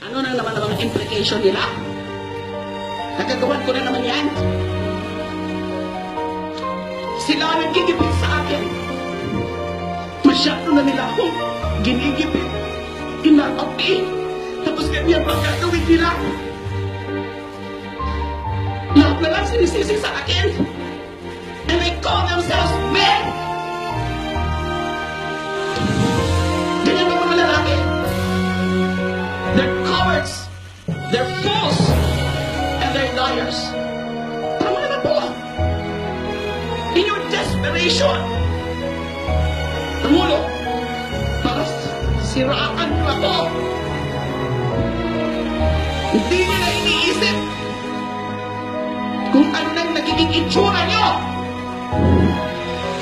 Ano na naman ang mga implication nila? Nagagawan ko na naman yan. Sila ang nagigipit sa akin. Masyado na nila akong ginigipit, inaapi, tapos ganyan pa gagawin nila. Lahat na lang sinisisi sa akin. And they call themselves men. Ganyan ba mga lalaki? They're cowards, they're fools, and they're liars. Tama naman po. In your desperation, tumulo para siraan niyo ako. Hindi nila iniisip kung ano nang nagiging itsura niyo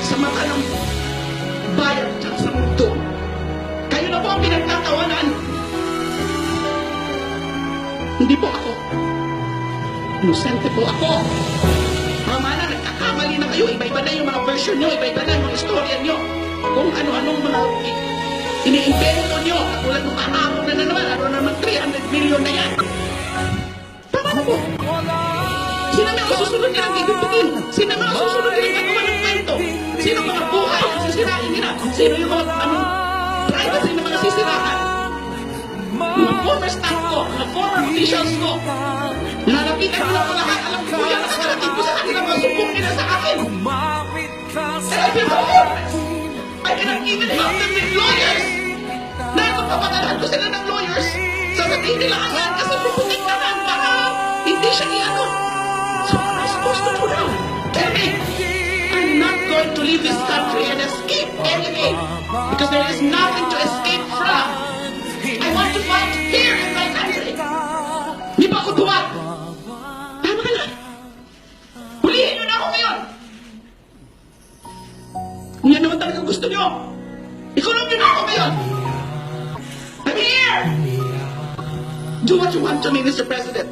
sa mata ng bayan at sa mundo. Kayo na po ang pinagtatawanan. Hindi po ako. Inosente po ako. Tama na, nagkakamali na kayo. Iba-iba na yung mga version nyo, iba-iba na yung mga istorya nyo. Kung ano-anong mga ini-invento nyo. Katulad ng kahapon na naman, ano naman 300 million na yan. Tama na po. Sino mga susunod nilang gigipitin? Sino mga susunod nilang gagawa ng kwento? Sino mga buhay ang sisirain nila? Sino yung mga privacy na mga sisirahan? Mga former staff ko, mga former officials ko, nalapitan ko lang lahat, alam ko yan, nakakarating ko sa kanila, mga sumbong nila sa akin. And I feel hopeless. I cannot even help them with lawyers. Dahil kung papadalhan ko sila ng lawyers, sasabihin nila agad kasi puputik na lang, baka hindi siya iano. So what am I supposed to do now? Tell me. I'm not going to leave this country and escape anything because there is nothing to escape from. I want to fight here in my country. Di ba ako tuwag? Tama ka na. Hulihin nyo na ako ngayon. Kung yan naman talagang gusto nyo, ikulong nyo na ako ngayon. I'm here. Do what you want to me, Mr. President.